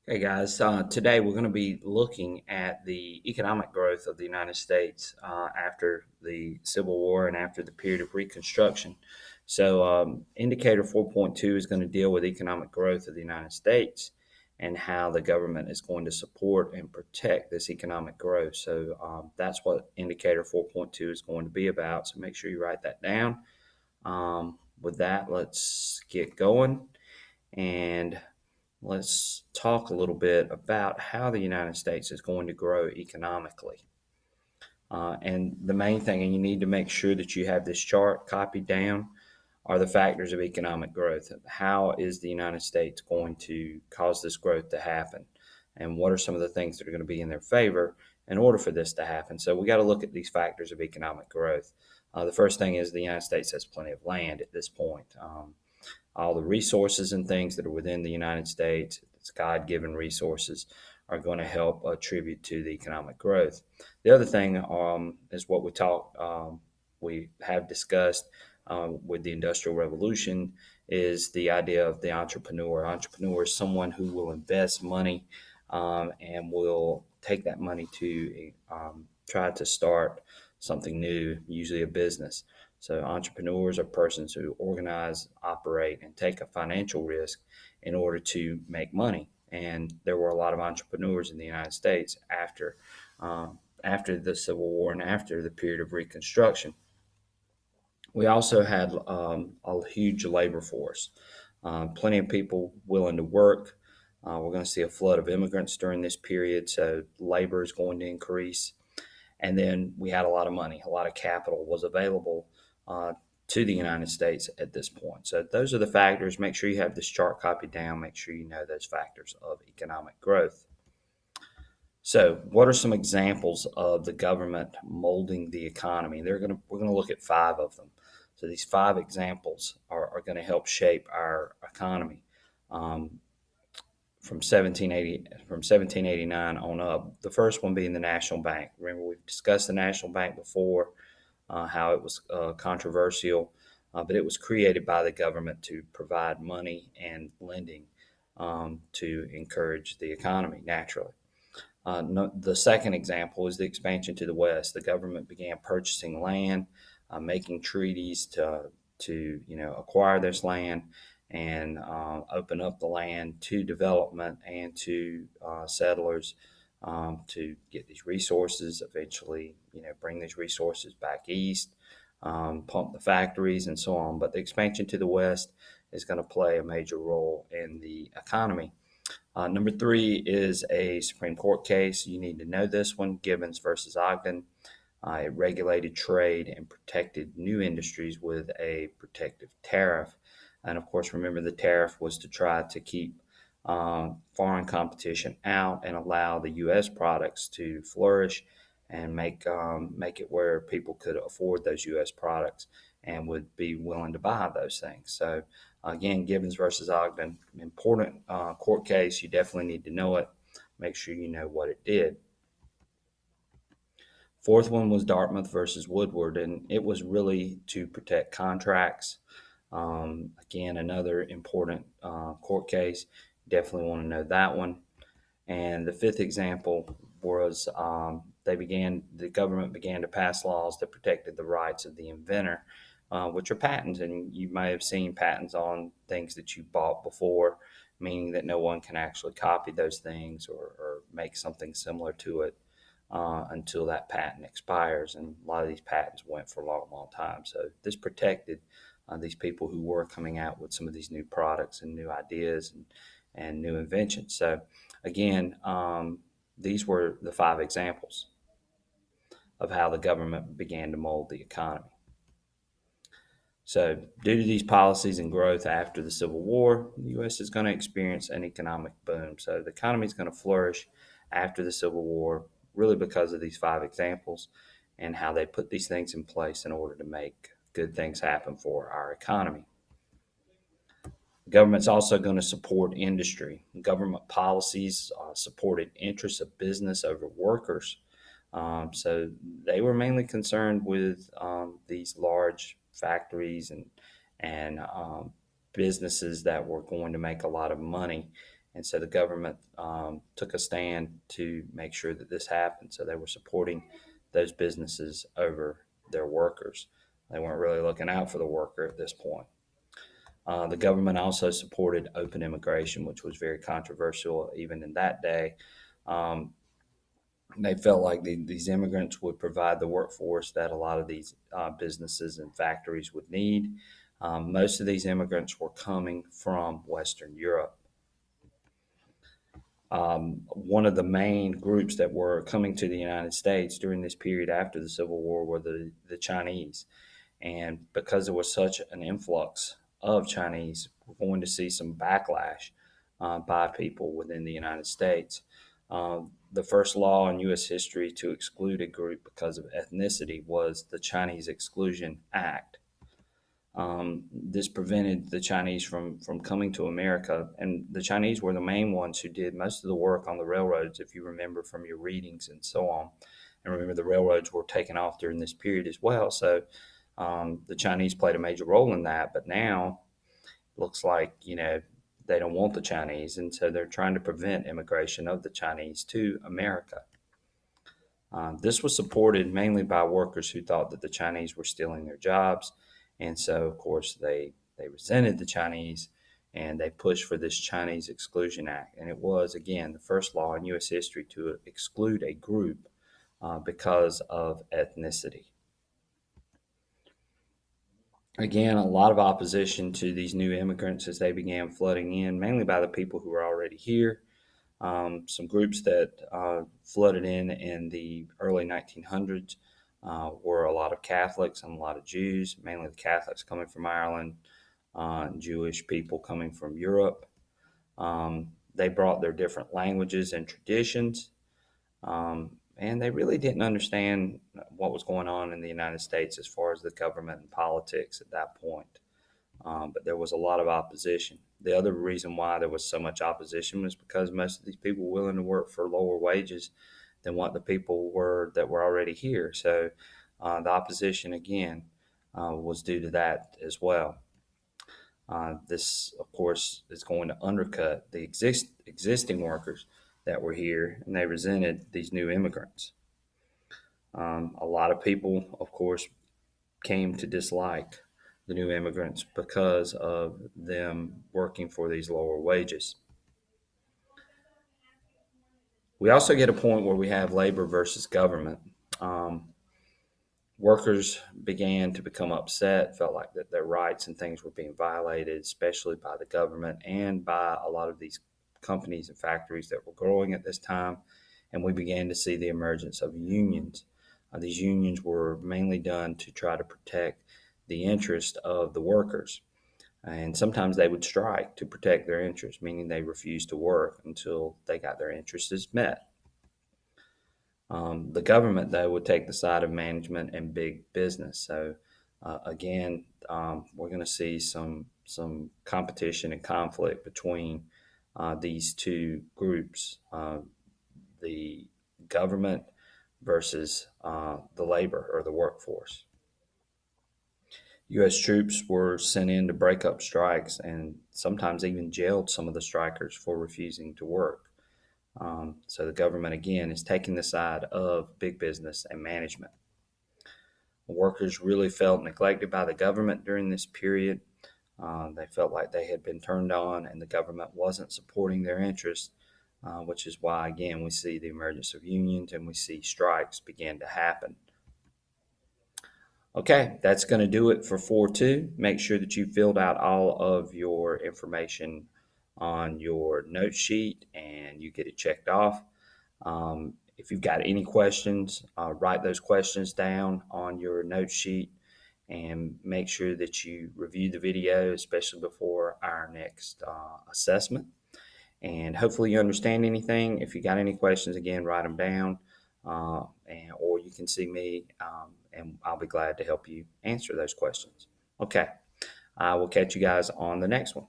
Hey guys, today we're going to be looking at the economic growth of the United States after the Civil War and after the period of Reconstruction. Indicator 4.2 is going to deal with economic growth of the United States and how the government is going to support and protect this economic growth. That's what Indicator 4.2 is going to be about. So, make sure you write that down. With that, let's get going. And let's talk a little bit about how the United States is going to grow economically. And the main thing, and you need to make sure that you have this chart copied down, are the factors of economic growth. How is the United States going to cause this growth to happen? And what are some of the things that are going to be in their favor in order for this to happen? So we got to look at these factors of economic growth. The first thing is the United States has plenty of land at this point. All the resources and things that are within the United States, its God given resources, are going to help attribute to the economic growth. The other thing is what we have discussed with the Industrial Revolution is the idea of the entrepreneur. Entrepreneur is someone who will invest money and will take that money to try to start something new, usually a business. So entrepreneurs are persons who organize, operate, and take a financial risk in order to make money. And there were a lot of entrepreneurs in the United States after the Civil War and after the period of Reconstruction. We also had a huge labor force, plenty of people willing to work. We're going to see a flood of immigrants during this period, so labor is going to increase. And then we had a lot of money, a lot of capital was available to the United States at this point. So those are the factors. Make sure you have this chart copied down. Make sure you know those factors of economic growth. So, what are some examples of the government molding the economy? We're gonna look at five of them. So these five examples are going to help shape our economy. Um, from 1789 on up. The first one being the National Bank. Remember, we've discussed the National Bank before, how it was controversial, but it was created by the government to provide money and lending to encourage the economy naturally. No, the second example is the expansion to the west. The government began purchasing land, making treaties to acquire this land and open up the land to development and to settlers to get these resources. Eventually, bring these resources back east, pump the factories, and so on. But the expansion to the west is going to play a major role in the economy. Number three is a Supreme Court case. You need to know this one, Gibbons versus Ogden. It regulated trade and protected new industries with a protective tariff. And of course, remember the tariff was to try to keep foreign competition out and allow the U.S. products to flourish and make it where people could afford those U.S. products and would be willing to buy those things. So again, Gibbons versus Ogden, important court case. You definitely need to know it. Make sure you know what it did. Fourth one was Dartmouth versus Woodward, and it was really to protect contracts. Again, another important court case. Definitely want to know that one. And the fifth example was the government began to pass laws that protected the rights of the inventor, which are patents. And you may have seen patents on things that you bought before, meaning that no one can actually copy those things or make something similar to it until that patent expires. And a lot of these patents went for a long, long time. So this protected these people who were coming out with some of these new products and new ideas and new inventions. So again, these were the five examples of how the government began to mold the economy. So, due to these policies and growth after the Civil War, the U.S. is going to experience an economic boom. So, the economy is going to flourish after the Civil War, really because of these five examples and how they put these things in place in order to make good things happen for our economy. The government's also going to support industry. Government policies supported interests of business over workers. So they were mainly concerned with these large factories and businesses that were going to make a lot of money And so the government took a stand to make sure that this happened. So they were supporting those businesses over their workers. They weren't really looking out for the worker at this point. The government also supported open immigration, which was very controversial even in that day. Um, they felt like these immigrants would provide the workforce that a lot of these businesses and factories would need. Most of these immigrants were coming from Western Europe. One of the main groups that were coming to the United States during this period after the Civil War were the Chinese. And because there was such an influx of Chinese, we're going to see some backlash by people within the United States. The first law in U.S. history to exclude a group because of ethnicity was the Chinese Exclusion Act. This prevented the Chinese from coming to America, and the Chinese were the main ones who did most of the work on the railroads, if you remember from your readings and so on. And remember, the railroads were taken off during this period as well. So the Chinese played a major role in that. But now it looks like, they don't want the Chinese, and so they're trying to prevent immigration of the Chinese to America. This was supported mainly by workers who thought that the Chinese were stealing their jobs. And so, of course, they resented the Chinese and they pushed for this Chinese Exclusion Act. And it was, again, the first law in U.S. history to exclude a group because of ethnicity. Again, a lot of opposition to these new immigrants as they began flooding in, mainly by the people who were already here. Some groups that flooded in the early 1900s were a lot of Catholics and a lot of Jews, mainly the Catholics coming from Ireland, Jewish people coming from Europe. They brought their different languages and traditions, and they really didn't understand what was going on in the United States as far as the government and politics at that point. But there was a lot of opposition. The other reason why there was so much opposition was because most of these people were willing to work for lower wages than what the people were that were already here. So the opposition, again, was due to that as well. This, of course, is going to undercut the existing workers that were here, and they resented these new immigrants. A lot of people, of course, came to dislike the new immigrants because of them working for these lower wages. We also get a point where we have labor versus government. Um, Workers began to become upset, felt like that their rights and things were being violated, especially by the government and by a lot of these companies and factories that were growing at this time. And we began to see the emergence of unions. These unions were mainly done to try to protect the interest of the workers. And sometimes they would strike to protect their interests, meaning they refused to work until they got their interests met. The government, though, would take the side of management and big business. So, again, we're going to see some competition and conflict between these two groups, the government versus the labor or the workforce. U.S. troops were sent in to break up strikes and sometimes even jailed some of the strikers for refusing to work. So the government, again, is taking the side of big business and management. Workers really felt neglected by the government during this period. They felt like they had been turned on and the government wasn't supporting their interests, which is why, again, we see the emergence of unions and we see strikes begin to happen. Okay, that's going to do it for 4.2. Make sure that you filled out all of your information on your note sheet and you get it checked off. If you've got any questions, write those questions down on your note sheet and make sure that you review the video, especially before our next assessment. And hopefully you understand anything. If you got any questions, again, write them down, or you can see me, and I'll be glad to help you answer those questions. Okay, I will catch you guys on the next one.